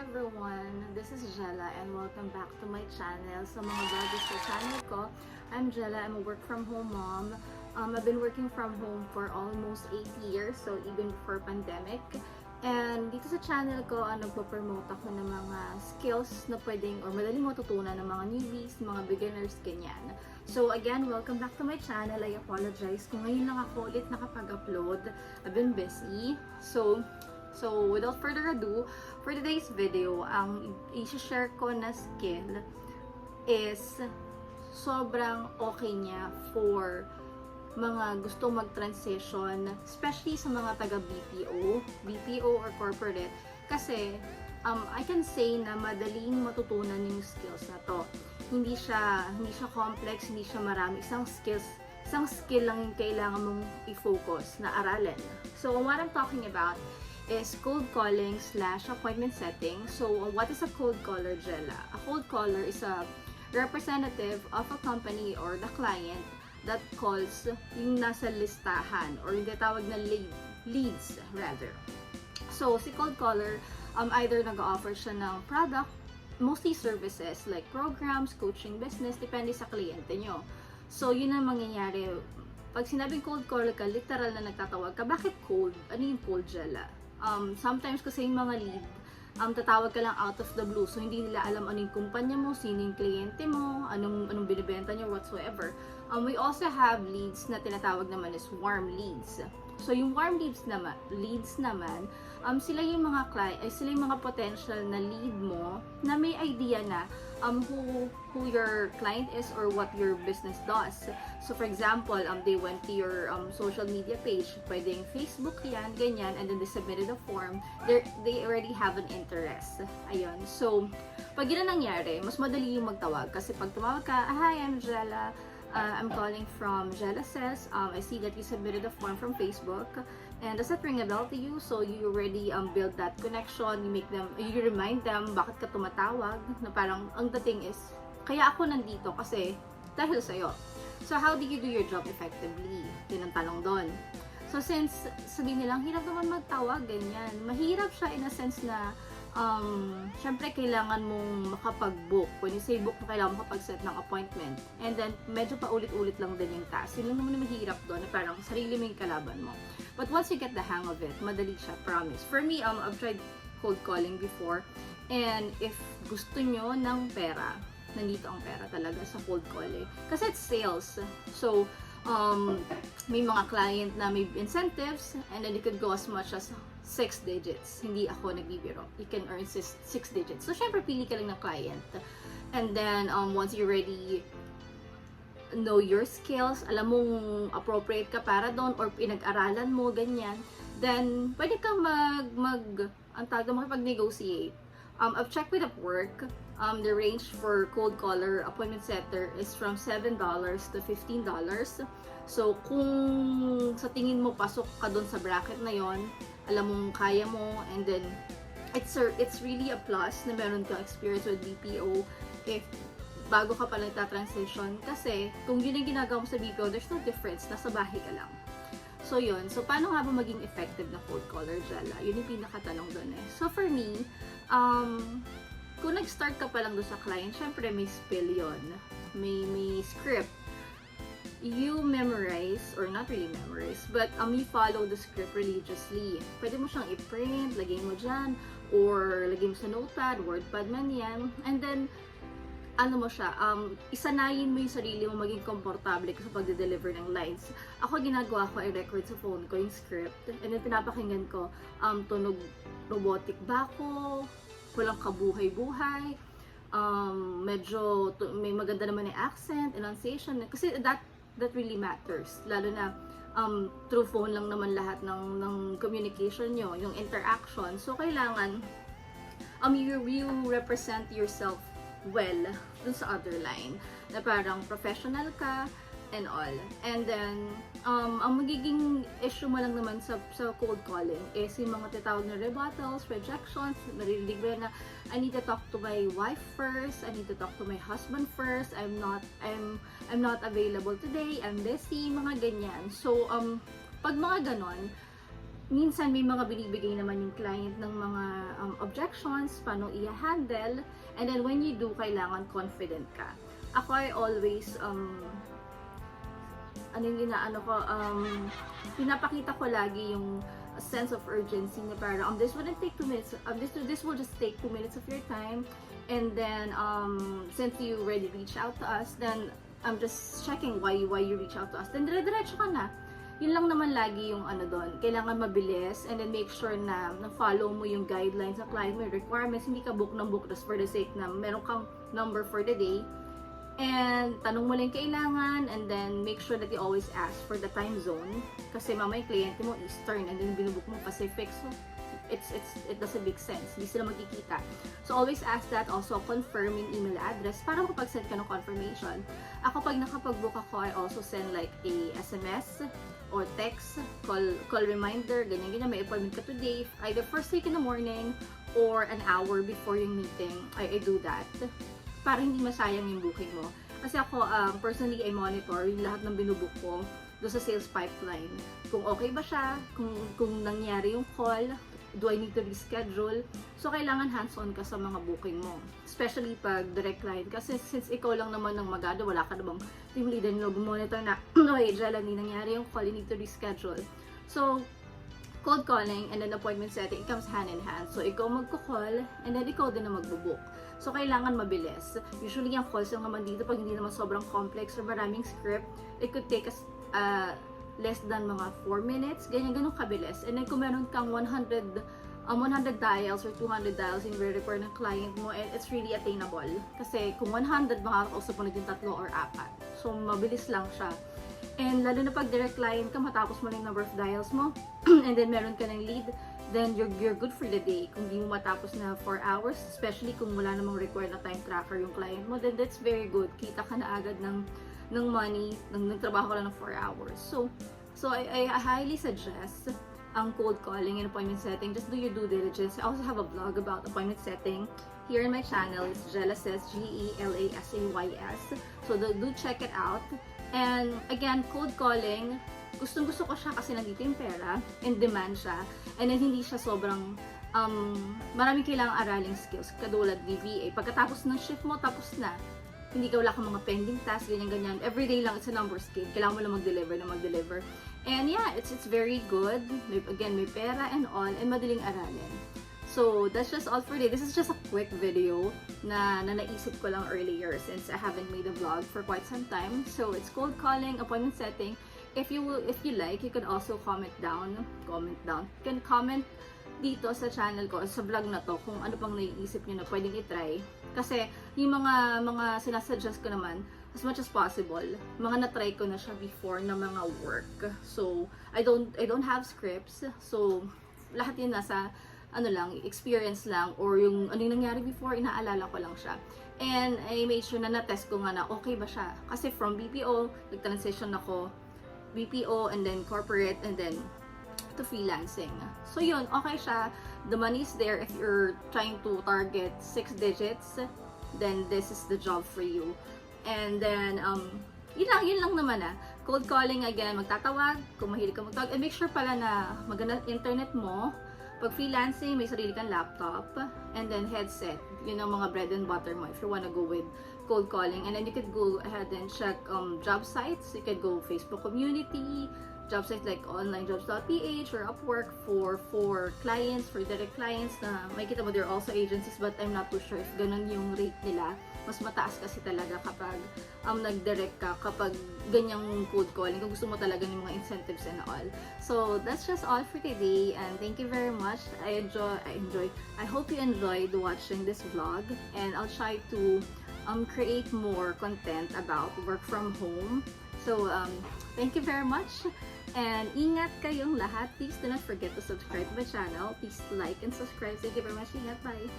everyone! This is Jella and welcome back to my channel. Sa mga bago sa channel ko, I'm Jella. I'm a work from home mom. I've been working from home for almost 8 years, so even before pandemic. And dito sa channel ko, nagpo-promote ako ng mga skills na pwedeng or madaling matutunan ng mga newbies, mga beginners, ganyan. So again, welcome back to my channel. I apologize kung ngayon lang ako ulit nakapag-upload. I've been busy. So without further ado, for today's video, ang i-share ko na skill is sobrang okay niya for mga gusto mag-transition, especially sa mga taga-BPO or corporate. Kasi, I can say na madaling matutunan yung skills na to. Hindi siya complex, hindi siya marami. Isang skill lang yung kailangan mong i-focus na aralin. So, what I'm talking about is cold calling / appointment setting. So, what is a cold caller, Jella? A cold caller is a representative of a company or the client that calls yung nasa listahan or yung tawag na leads rather. So, si cold caller, either nag-offer siya ng product, mostly services like programs, coaching business, depende sa kliyente nyo. So, yun ang mangyayari. Pag sinabing cold caller ka, literal na nagtatawag ka. Bakit cold? Ano yung cold, Jella? Sometimes kasi yung mga lead, tatawag ka lang out of the blue. So, hindi nila alam anong kumpanya mo, sino yung kliyente mo, anong binibenta nyo, whatsoever. We also have leads na tinatawag naman is warm leads. So, yung warm leads naman, sila yung mga sila yung mga potential na lead mo na may idea na who your client is or what your business does. So, for example, they went to your social media page, pwedeng Facebook yan, ganyan, and then they submitted a form. They already have an interest. Ayun. So, pag yun ang nangyari, mas madali yung magtawag. Kasi pag tumawag ka, hi, I'm Jella. I'm calling from Jella Says. I see that you submitted a form from Facebook. And does that ring a bell to you? So you already build that connection. You remind them bakit ka tumatawag. Na parang ang dating is, kaya ako nandito kasi dahil sa'yo. So how do you do your job effectively? Yun ang tanong doon. So since sabihin nilang hirap naman magtawag, ganyan. Mahirap siya in a sense na syempre kailangan mong makapag-book. When you say book, kailangan makapag-set ng appointment. And then, medyo paulit-ulit lang din yung task. Yun lang naman na mahirap doon, na parang sarili mo yung kalaban mo. But once you get the hang of it, madali siya, promise. For me, I've tried cold calling before. And if gusto nyo ng pera, nandito ang pera talaga sa cold calling. Kasi it's sales. So, may mga client na may incentives, and then you could go as much as 6 digits. Hindi ako nagbibiro. You can earn 6 digits. So, syempre, pili ka lang ng client. And then, once you already know your skills, alam mong appropriate ka para doon, or pinag-aralan mo, ganyan, then, pwede kang makipag-negotiate. I've checked with Upwork. The range for cold caller appointment setter is from $7 to $15. So, kung sa tingin mo pasok ka doon sa bracket na yon, alam mong kaya mo, and then it's really a plus na meron kang experience with BPO if bago ka pa nagta-transition, kasi kung yun yung ginagawa mo sa BPO, there's no difference, nasa bahay ka lang. So yun, so paano nga ba maging effective na cold caller, Jella? Yun yung pinakatanong doon eh. So for me, kung nag-start ka pa lang doon sa client, syempre may spill yun, may script. You memorize, or not really memorize, but you follow the script religiously. Pwede mo siyang i-print, lagay mo dyan, or lagay mo sa notepad, wordpad man yan, and then, isanayin mo yung sarili mo maging komportable sa pagde-deliver ng lines. Ako, ginagawa ko, I-record sa phone ko yung script, and then pinapakinggan ko, tunog robotic ba ako, walang kabuhay-buhay, medyo may maganda naman yung accent, enunciation, kasi that really matters, lalo na through phone lang naman lahat ng communication nyo, yung interaction. So kailangan you represent yourself well dun sa other line, na parang professional ka and all. And then ang magiging issue mo lang naman sa cold calling is yung mga tatawag na rebuttals, rejections, naririnig mo na I need to talk to my wife first, I need to talk to my husband first, I'm not available today, I'm busy, mga ganyan. So pag mga ganon, minsan may mga binibigay naman yung client ng mga objections, paano i-handle, and then when you do, kailangan confident ka. Ako ay always, pinapakita ko lagi yung sense of urgency na parang, this wouldn't take 2 minutes, this will just take 2 minutes of your time, and then, since you already reached out to us, then, I'm just checking why you reach out to us, then dire-diretso ka na. Yun lang naman lagi yung doon. Kailangan mabilis and then make sure na na-follow mo yung guidelines ng client, may requirements, hindi ka book ng book just for the sake na meron kang number for the day. And tanong mo lang kailangan, and then make sure that you always ask for the time zone. Kasi mamaya yung kliyente mo Eastern and then binubook mo Pacific. So, it doesn't make sense. Hindi sila magkikita. So, always ask that. Also, confirm yung email address para makapag-send ka ng confirmation. Ako, pag nakapag-book ako, I also send like a SMS or text, call reminder, ganyan-ganyan. May appointment ka today. Either first week in the morning or an hour before yung meeting. I do that. Para hindi masayang yung booking mo. Kasi ako, personally, I monitor yung lahat ng binubook ko doon sa sales pipeline. Kung okay ba siya, kung nangyari yung call, do I need to reschedule? So, kailangan hands-on ka sa mga booking mo. Especially pag direct client. Kasi since ikaw lang naman ng magado, wala ka namang team leader nyo, monitor na, no, Jella, hindi nangyari yung call, you need to reschedule. So, cold calling and then appointment setting, it comes hand in hand. So, ikaw magko-call and then ikaw din na magbo-book. So, kailangan mabilis. Usually, yung calls lang naman dito, pag hindi naman sobrang complex or maraming script, it could take us less than mga 4 minutes, ganyan kabilis. And then kung meron kang 100 dials or 200 dials in require ng client mo, and it's really attainable. Kasi kung 100, makakausap mo na din 3 or 4. So, mabilis lang siya. And lalo na pag direct client ka, matapos mo na yung number of dials mo, and then meron ka ng lead, then you're good for the day. Kung di mo matapos na 4 hours, especially kung wala namang required na time tracker yung client mo, then that's very good. Kita ka na agad ng money, nagtrabaho ka lang ng 4 hours. So I highly suggest ang cold calling and appointment setting. Just do your due diligence. I also have a blog about appointment setting here in my channel. It's Gelasays, Gelasays. So do check it out. And again, cold calling, gustong-gusto ko siya kasi nandito yung pera, in demand siya, and then hindi siya sobrang maraming kailangang araling skills, katulad ni VA. Pagkatapos ng shift mo, tapos na. Hindi ka, wala kang mga pending tasks, ganyan-ganyan. Everyday lang, it's a numbers game. Kailangan mo lang mag-deliver. And yeah, it's very good. May pera and all, and madaling aralin. So, that's just all for today. This is just a quick video na naisip ko lang earlier since I haven't made a vlog for quite some time. So, it's cold calling, appointment setting. If you like, you can also comment down. You can comment dito sa channel ko, sa vlog na to, kung ano pang naiisip nyo na pwedeng itry. Kasi, yung mga sinasuggest ko naman, as much as possible, mga na-try ko na siya before na mga work. So, I don't have scripts. So, lahat yun nasa, experience lang, or yung ano yung nangyari before, inaalala ko lang siya. And, I made sure na na-test ko nga na okay ba siya. Kasi from BPO, nag-transition ako, BPO, and then corporate, and then to freelancing. So yun, okay siya. The money is there. If you're trying to target 6 digits, then this is the job for you. And then, yun lang naman Cold calling again, magtatawag, kung mahilig ka magtawag. And make sure pala na maganda internet mo. Pag freelancing, may sarili kang laptop. And then headset. Yun ang mga bread and butter mo if you wanna go with cold calling. And then you could go ahead and check job sites. You could go Facebook community, job sites like onlinejobs.ph or Upwork for clients, for direct clients na makikita mo there are also agencies, but I'm not too sure if ganun yung rate nila. Mas mataas kasi talaga kapag nag-direct ka, kapag ganyang cold calling, kung gusto mo talaga ng mga incentives and all. So that's just all for today, and thank you very much. I hope you enjoyed watching this vlog, and I'll try to create more content about work from home. So thank you very much. And ingat kayong lahat. Please do not forget to subscribe to my channel. Please like and subscribe. Thank you very much. Ingat. Bye.